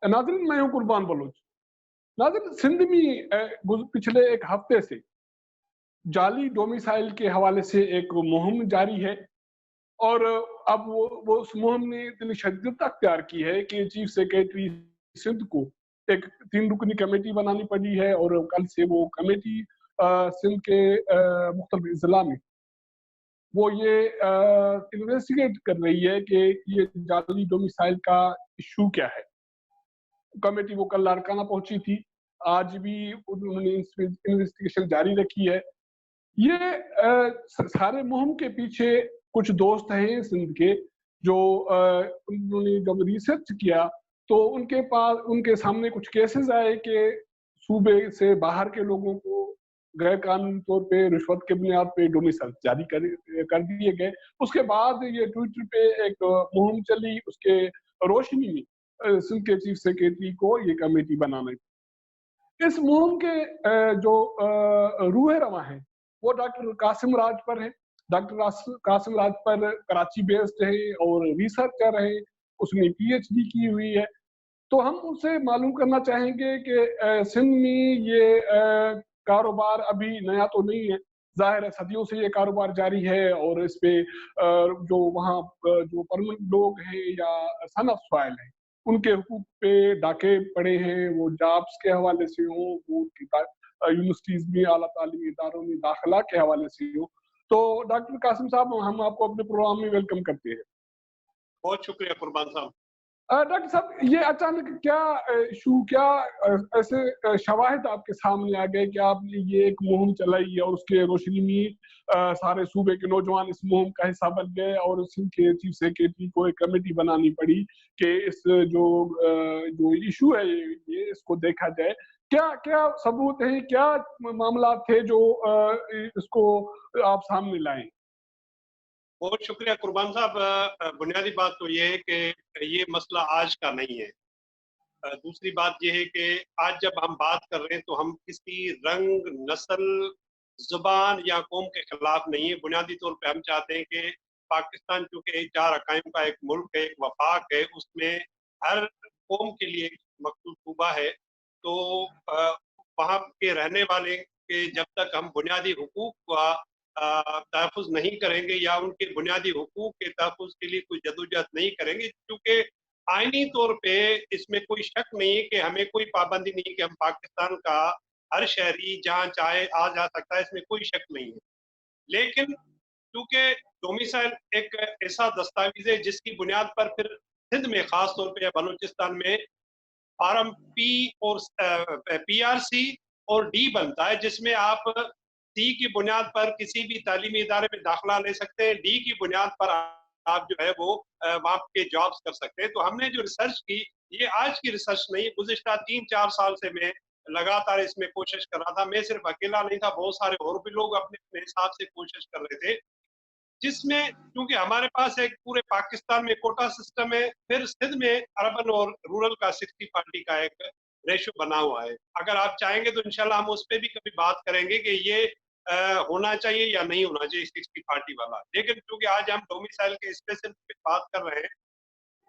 नाज़रीन, मैं हूं कुर्बान बलोच। नाज़रीन, सिंध में पिछले एक हफ्ते से जाली डोमिसाइल के हवाले से एक मुहिम जारी है और अब वो उस मुहिम ने इतनी शिद्दत अख्तियार की है कि चीफ सेक्रेटरी सिंध को एक 3 रुकनी कमेटी बनानी पड़ी है और कल से वो कमेटी सिंध के मुख्तलिफ अज़ला में वो ये इन्वेस्टिगेट कर रही है कि ये जाली डोमिसाइल का इश्यू क्या है। कमेटी वो कल लाड़काना पहुंची थी, आज भी उन्होंने इन्वेस्टिगेशन जारी रखी है। ये सारे मुहिम के पीछे कुछ दोस्त हैं सिंध के जो उन्होंने जब रिसर्च किया तो उनके सामने कुछ केसेस आए कि सूबे से बाहर के लोगों को गैर कानूनी तौर पे रिश्वत के बुनियाद पे डोमिसाइल जारी कर दिए गए। उसके बाद ये ट्विटर पे एक मुहिम चली, उसके रोशनी में सिंध के चीफ सेक्रेटरी को ये कमेटी बनाना। इस मुहिम के जो रूह रवां है वो डॉक्टर कासिम राज पर है। डॉक्टर कासिम राज पर कराची बेस्ड है और रिसर्चर है, उसने पीएचडी की हुई है। तो हम उनसे मालूम करना चाहेंगे कि सिंध में ये कारोबार अभी नया तो नहीं है, जाहिर है सदियों से ये कारोबार जारी है और इस पे जो वहाँ जो परमानेंट लोग हैं या सन ऑफ सॉइल है उनके हुकूक पे डाके पड़े हैं, वो जॉब्स के हवाले से हो, वो यूनिवर्सिटीज में आला तालीमी इदारों में दाखिला के हवाले से हो। तो डॉक्टर कासिम साहब, हम आपको अपने प्रोग्राम में वेलकम करते हैं। बहुत शुक्रिया कुर्बान साहब। डॉक्टर साहब, ये अचानक क्या इशू, क्या ऐसे शवाहिद आपके सामने आ गए कि आपने ये एक मुहिम चलाई और उसके रोशनी में सारे सूबे के नौजवान इस मुहिम का हिस्सा बन गए और सिंध के चीफ सेक्रेटरी को एक कमेटी बनानी पड़ी कि इस जो इशू है ये इसको देखा जाए। क्या क्या सबूत है, क्या मामला थे जो इसको आप सामने लाए? बहुत शुक्रिया कुर्बान साहब। बुनियादी बात तो ये है कि ये मसला आज का नहीं है। दूसरी बात ये है कि आज जब हम बात कर रहे हैं तो हम किसी रंग, नस्ल, जुबान या कौम के खिलाफ नहीं है। बुनियादी तौर पे हम चाहते हैं कि पाकिस्तान चूंकि 4 अकायम का एक मुल्क है, एक वफाक है, उसमें हर कौम के लिए एक मखसूस सूबा है। तो वहाँ के रहने वाले के जब तक हम बुनियादी हुकूक का तहफ़्फ़ुज़ नहीं करेंगे या उनके बुनियादी हुकूक के तहफ़्फ़ुज़ के लिए कोई जदोजहद नहीं करेंगे, क्योंकि आईनी तौर पे इसमें कोई शक नहीं है कि हमें कोई पाबंदी नहीं है कि हम पाकिस्तान का हर शहरी जहाँ चाहे आ जा सकता है, इसमें कोई शक नहीं है। लेकिन क्योंकि डोमिसाइल एक ऐसा दस्तावेज़ है जिसकी बुनियाद पर फिर सिंध में ख़ास तौर पे या बलूचिस्तान में फॉर्म पी और पीआरसी और डी बनता है, जिसमें आप सी की बुनियाद पर किसी भी तालीमी इदारे में दाखिला ले सकते हैं, डी की बुनियाद पर आप जो है वो वहाँ के जॉब्स कर सकते हैं। तो हमने जो रिसर्च की, ये आज की रिसर्च नहीं, गुज़िश्ता 3-4 साल से मैं लगातार इसमें कोशिश कर रहा था। मैं सिर्फ अकेला नहीं था, बहुत सारे और भी लोग अपने हिसाब से कोशिश कर रहे थे, जिसमें क्योंकि हमारे पास एक पूरे पाकिस्तान में कोटा सिस्टम है, फिर सिंध में अर्बन और रूरल का 60-40 का एक रेशियो बना हुआ है। अगर आप चाहेंगे तो इंशाल्लाह हम उस पे भी कभी बात करेंगे कि ये होना चाहिए या नहीं होना चाहिए 60-40 वाला। लेकिन क्योंकि आज हम डोमिसाइल के स्पेशल पे बात कर रहे हैं,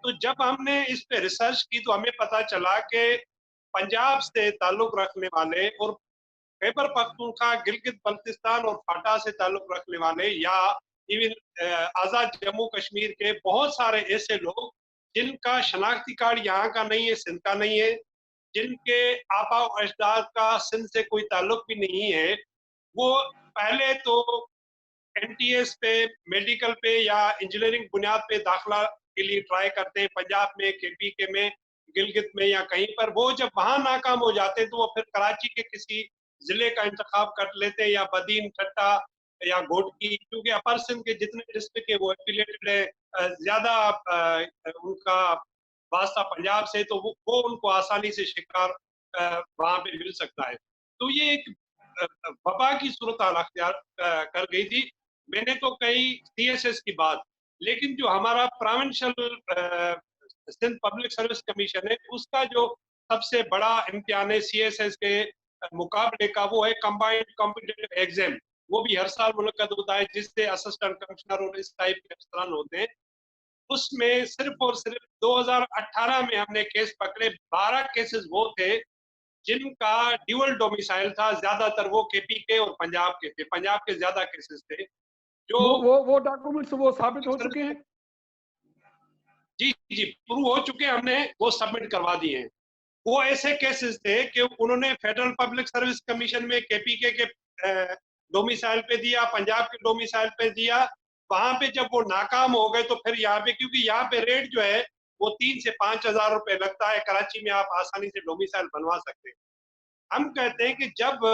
तो जब हमने इस पे रिसर्च की तो हमें पता चला कि पंजाब से ताल्लुक रखने वाले और खैबर पख्तूनख्वा, गिलगित बल्तिस्तान और फाटा से ताल्लुक रखने वाले या इवन आज़ाद जम्मू कश्मीर के बहुत सारे ऐसे लोग जिनका शनाख्ती कार्ड यहाँ का नहीं है, सिंध का नहीं है, जिनके आबा अजदाद का सिंध से कोई ताल्लुक भी नहीं है, वो पहले तो एनटीएस पे, मेडिकल पे या इंजीनियरिंग बुनियाद पे दाखिला के लिए ट्राई करते हैं, पंजाब में, केपीके में, गिलगित में या कहीं पर। वो जब वहां नाकाम हो जाते हैं तो वो फिर कराची के किसी जिले का इंतखाब कर लेते हैं, या बदीन, ठट्टा या घोटकी, क्योंकि अपर सिंध के जितने डिस्ट्रिक्ट है वो एफिलेटेड है, ज्यादा उनका वास्ता पंजाब से, तो वो उनको आसानी से शिकार वहां पे मिल सकता है। तो ये एक वबा की सूरत हाल अख्तियार कर गई थी। मैंने तो कई सीएसएस की बात, लेकिन जो हमारा provincial Sindh public service commission है, उसका जो सबसे बड़ा इम्तिहान है सीएसएस के मुकाबले का, वो है कंबाइंड कॉम्पिटिटिव एग्जाम। वो भी हर साल मुनक्कद होता है, जिससे असिस्टेंट कमिश्नर और इस टाइप के अफसरान होते हैं। उसमें सिर्फ और सिर्फ 2018 में हमने केस पकड़े, 12 केसेस वो थे जिनका ड्यूअल डोमिसाइल था, ज्यादातर वो केपी के और पंजाब के थे, पंजाब के ज्यादा केसेस थे जो वो डॉक्यूमेंट्स वो साबित हो चुके हैं। जी जी प्रूव हो चुके हैं, हमने वो सबमिट करवा दिए हैं। वो ऐसे केसेस थे कि उन्होंने फेडरल पब्लिक सर्विस कमीशन में केपीके के डोमिसाइल पे दिया, पंजाब के डोमिसाइल पे दिया, वहां पे जब वो नाकाम हो गए तो फिर यहाँ पे, क्योंकि यहाँ पे रेट जो है वो 3 से 5,000 रुपए लगता है, कराची में आप आसानी से डोमिसाइल बनवा सकते हैं। हम कहते हैं कि जब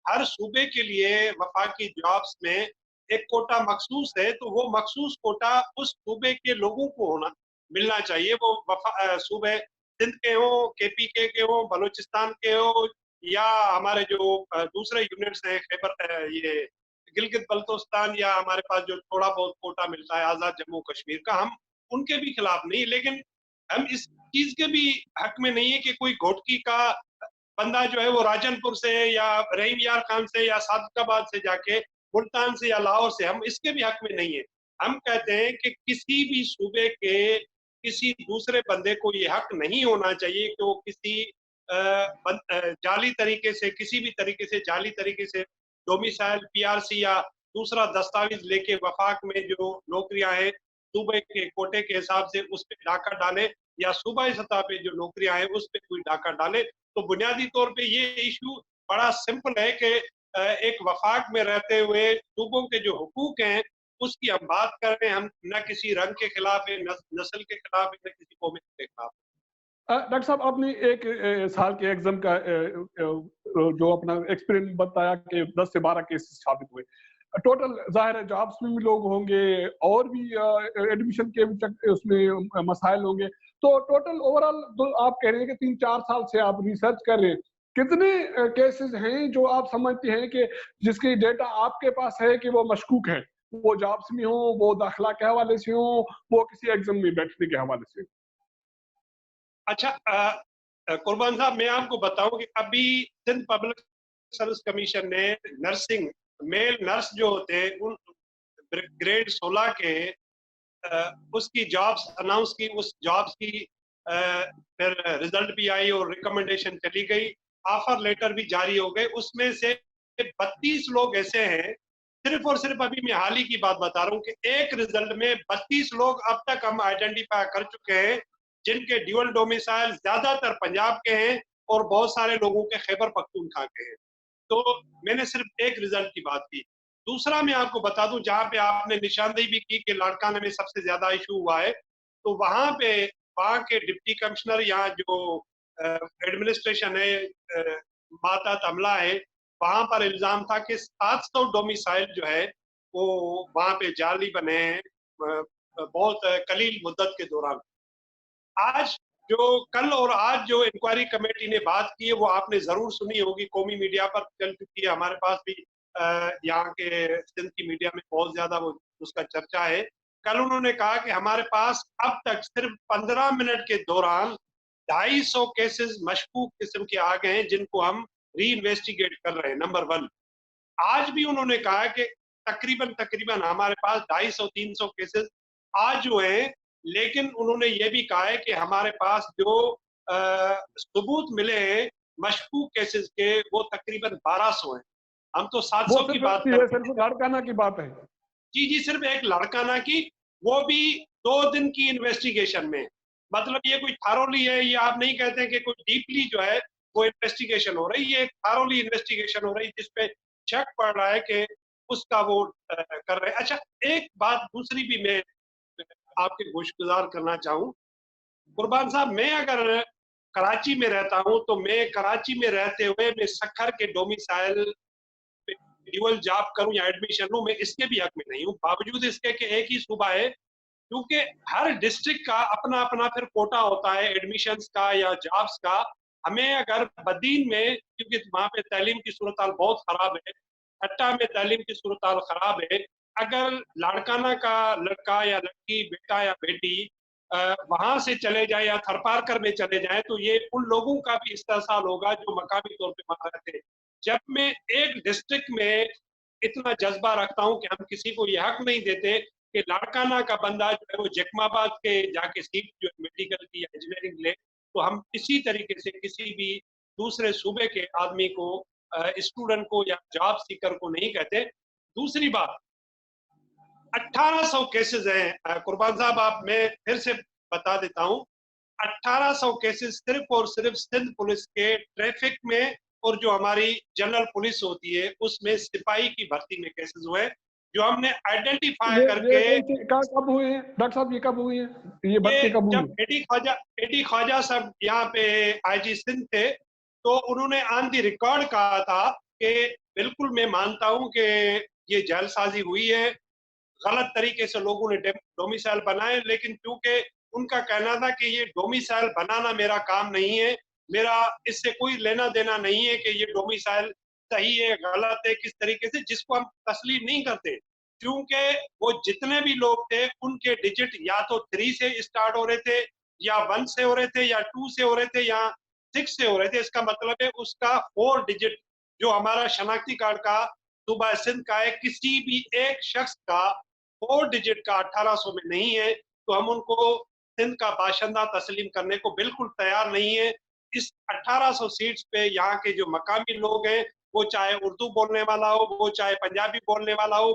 हर सूबे के लिए वफाकी जॉब्स में एक कोटा मखसूस है, तो वो मखसूस कोटा उस सूबे के लोगों को मिलना चाहिए। वो सूबे सिंध के हो, केपी के हो, बलूचिस्तान के हो, या हमारे जो दूसरे यूनिट्स हैं, खैबर ये गिलगित बल्तिस्तान, या हमारे पास जो थोड़ा बहुत कोटा मिलता है आजाद जम्मू कश्मीर का, हम उनके भी खिलाफ नहीं, लेकिन हम इस चीज के भी हक में नहीं है कि कोई घोटकी का बंदा जो है वो राजनपुर से या रहीम यार खान से या सादकाबाद से जाके मुल्तान से या लाहौर से, हम इसके भी हक में नहीं है। हम कहते हैं कि किसी भी सूबे के किसी दूसरे बंदे को ये हक नहीं होना चाहिए कि वो किसी जाली तरीके से, किसी भी तरीके से जाली तरीके से डोमिसाइल, पीआरसी या दूसरा दस्तावेज लेके वफाक में जो नौकरियां हैं सूबे के कोटे के हिसाब से उस पर डाका डाले, या सूबाई सतह पे जो नौकरियां हैं उस पर कोई डाका डाले। तो बुनियादी तौर पे ये इशू बड़ा सिंपल है कि एक वफाक में रहते हुए सूबों के जो हुकूक हैं उसकी हम बात कर रहे हैं, हम न किसी रंग के खिलाफ है, नस्ल के खिलाफ है, न किसी कौम के खिलाफ। डॉक्टर साहब, आपने एक साल के एग्जाम का जो अपना एक्सपीरियंस बताया कि 10 से 12 केस साबित हुए। टोटल जाहिर है जॉब्स में भी लोग होंगे और भी एडमिशन के भी उसमें मसाइल होंगे, तो टोटल ओवरऑल तो आप कह रहे हैं कि 3-4 साल से आप रिसर्च कर रहे हैं, कितने केसेस हैं जो आप समझते हैं कि जिसकी डेटा आपके पास है कि वो मशकूक है, वो जॉब्स में हो, वो दाखिला के हवाले से हो, वो किसी एग्जाम में बैठने के हवाले से? अच्छा, कुर्बान साहब, मैं आपको बताऊं कि अभी सिंध पब्लिक सर्विस कमीशन ने नर्सिंग मेल नर्स जो होते हैं उन ग्रेड 16 के उसकी जॉब्स अनाउंस की, उस जॉब्स की फिर रिजल्ट भी आई और रिकमेंडेशन चली गई, ऑफर लेटर भी जारी हो गए। उसमें से 32 लोग ऐसे हैं, सिर्फ और सिर्फ अभी मैं हाल ही की बात बता रहा हूँ कि एक रिजल्ट में 32 लोग अब तक हम आइडेंटिफाई कर चुके हैं जिनके ड्यूअल डोमिसाइल ज्यादातर पंजाब के हैं और बहुत सारे लोगों के खैबर पख्तूनख्वा के हैं। तो मैंने सिर्फ एक रिजल्ट की बात की। दूसरा मैं आपको बता दूं, जहां पे आपने निशानदेही भी की कि लाड़काना में सबसे ज्यादा इशू हुआ है, तो वहां पे वहां के डिप्टी कमिश्नर, यहाँ जो एडमिनिस्ट्रेशन है, माता तमला है, वहां पर इल्जाम था कि 700 डोमिसाइल जो है वो वहां पे जाली बने हैं बहुत कलील मुद्दत के दौरान। आज जो कल और आज जो इंक्वायरी कमेटी ने बात की है वो आपने जरूर सुनी होगी, कौमी मीडिया पर चल चुकी है, हमारे पास भी यहाँ के सिंध की मीडिया में बहुत ज्यादा वो उसका चर्चा है। कल उन्होंने कहा कि हमारे पास अब तक सिर्फ 15 मिनट के दौरान 250 केसेस मशकूक किस्म के आ गए हैं जिनको हम री इन्वेस्टिगेट कर रहे हैं, नंबर 1। आज भी उन्होंने कहा कि तकरीबन तकरीबन हमारे पास 250-300 केसेस आज हुए हैं, लेकिन उन्होंने ये भी कहा है कि हमारे पास जो सबूत मिले हैं मशकूक केसेस के वो तकरीबन 1200 हैं। हम तो 700 की बात कर रहे हैं। सिर्फ लाड़काना की बात है? जी जी, सिर्फ एक लाड़काना की, वो भी 2 दिन की इन्वेस्टिगेशन में। मतलब ये कोई थारोली है, ये आप नहीं कहते कि कोई डीपली जो है वो इन्वेस्टिगेशन हो रही है, थारोली इन्वेस्टिगेशन हो रही है जिसपे शक पड़ रहा है कि उसका वो कर रहे हैं। अच्छा, एक बात दूसरी भी मैं आपके गोशगुजार करना चाहूँ कुर्बान साहब, मैं अगर कराची में रहता हूँ तो मैं कराची में रहते हुए मैं सखर के डोमिसाइल ड्यूअल जॉब करूं या एडमिशन लूं, मैं इसके भी हक में नहीं हूँ, बावजूद इसके कि एक ही सूबा है। क्योंकि हर डिस्ट्रिक्ट का अपना अपना फिर कोटा होता है एडमिशंस का या जॉब्स का। हमें अगर बदीन में, क्योंकि वहां पे तालीम की सूरत हाल बहुत खराब है, हट्टा में तालीम की सूरत हाल खराब है, अगर लाड़काना का लड़का या लड़की, बेटा या बेटी वहां से चले जाए या थरपारकर में चले जाए तो ये उन लोगों का भी इस्तेसाल होगा जो मकामी तौर पे वहां रहते हैं। जब मैं एक डिस्ट्रिक्ट में इतना जज्बा रखता हूं कि हम किसी को ये हक नहीं देते कि लाड़काना का बंदा जो है वो जैकमाबाद के जाके सीट जो है मेडिकल की या इंजीनियरिंग ले, तो हम इसी तरीके से किसी भी दूसरे सूबे के आदमी को, स्टूडेंट को या जॉब सीकर को नहीं कहते। दूसरी बात, 1800 केसेस हैं कुर्बान साहब, आप मैं फिर से बता देता हूं, 1800 केसेस सिर्फ और सिर्फ सिंध पुलिस के ट्रैफिक में और जो हमारी जनरल पुलिस होती है उसमें सिपाही की भर्ती में केसेस हुए, जो हमने आइडेंटिफाई ये करके। कौन से कब हुए हैं डॉक्टर साहब, ये कब हुए हैं, ये ये भर्ती कब हुई जब है? एडी ख्वाजा साहब यहाँ पे आईजी सिंध थे, तो उन्होंने ऑन दी रिकॉर्ड कहा था कि बिल्कुल मैं मानता हूं कि ये जालसाजी हुई है, गलत तरीके से लोगों ने डोमिसाइल बनाए, लेकिन क्योंकि उनका कहना था कि ये डोमिसाइल बनाना मेरा काम नहीं है, मेरा इससे कोई लेना देना नहीं है कि ये डोमिसाइल सही है गलत है किस तरीके से, जिसको हम तस्लीम नहीं करते, क्योंकि वो जितने भी लोग थे उनके डिजिट या तो 3 से स्टार्ट हो रहे थे, या 1 से हो रहे थे, या 2 से हो रहे थे, या 6 से हो रहे थे। इसका मतलब है उसका 4 डिजिट जो हमारा शनाख्ती कार्ड का सूबा सिंध का है, किसी भी एक शख्स का 4 डिजिट का 1800 में नहीं है, तो हम उनको सिंध का बाशिंदा तस्लीम करने को बिल्कुल तैयार नहीं है। इस 1800 सीट्स पे यहाँ के जो मकामी लोग हैं, वो चाहे उर्दू बोलने वाला हो, वो चाहे पंजाबी बोलने वाला हो,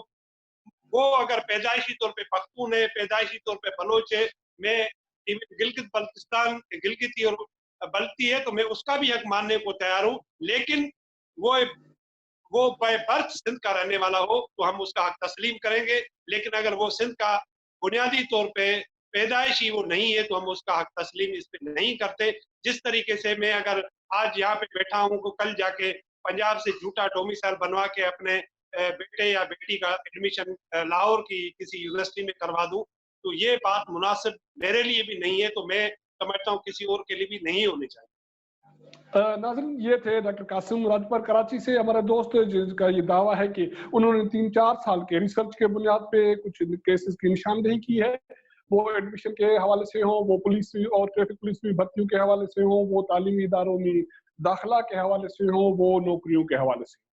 वो अगर पैदाइशी तौर पे पख्तून है, पैदाइशी तौर पे बलोच है, मैं गिलगित बल्तिस्तान गिलगिती और बल्ती है तो मैं उसका भी हक मानने को तैयार हूँ, लेकिन वो वो बाय बर्थ सिंध का रहने वाला हो तो हम उसका हक तस्लीम करेंगे, लेकिन अगर वो सिंध का बुनियादी तौर पे पैदाइशी वो नहीं है तो हम उसका हक तस्लीम इस पे नहीं करते। जिस तरीके से मैं अगर आज यहाँ पे बैठा हूँ तो कल जाके पंजाब से झूठा डोमिसाइल बनवा के अपने बेटे या बेटी का एडमिशन लाहौर की किसी यूनिवर्सिटी में करवा दूं, तो ये बात मुनासिब मेरे लिए भी नहीं है, तो मैं समझता हूँ किसी और के लिए भी नहीं होनी चाहिए। नाज़रीन, ये थे डॉक्टर कासिम मुरादपर कराची से हमारे दोस्त, जिनका ये दावा है कि उन्होंने 3-4 साल के रिसर्च के बुनियाद पे कुछ केसेस की निशानदेही की है। वो एडमिशन के हवाले से हो, वो पुलिस और ट्रैफिक पुलिस में भर्तियों के हवाले से हो, वो तालीमी इदारों में दाखिला के हवाले से हो, वो नौकरियों के हवाले से।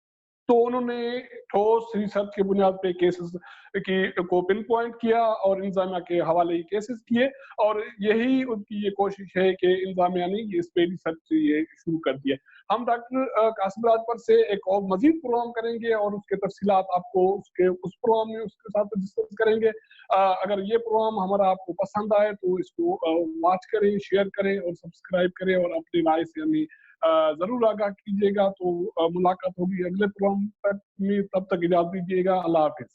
तो उन्होंने ठोस रिसर्च की बुनियाद पे केसेस की को पिन पॉइंट किया और इंजामिया के हवाले ये केसेस किए, और यही उनकी ये कोशिश है कि इंजामिया ने इस पे रिसर्च ये शुरू कर दिया। हम डॉक्टर कासिम राजपर से एक और मजीद प्रोग्राम करेंगे और उसके तफसीलात आपको उसके उस प्रोग्राम में उसके साथ डिस्कस करेंगे। अगर ये प्रोग्राम हमारा आपको पसंद आए तो इसको वॉच करें, शेयर करें और सब्सक्राइब करें, और अपनी राय से हमें ज़रूर आगाह कीजिएगा। तो मुलाकात होगी अगले प्रोग्राम तक में, तब तक इजाज़त दीजिएगा। अल्लाह हाफ़िज़।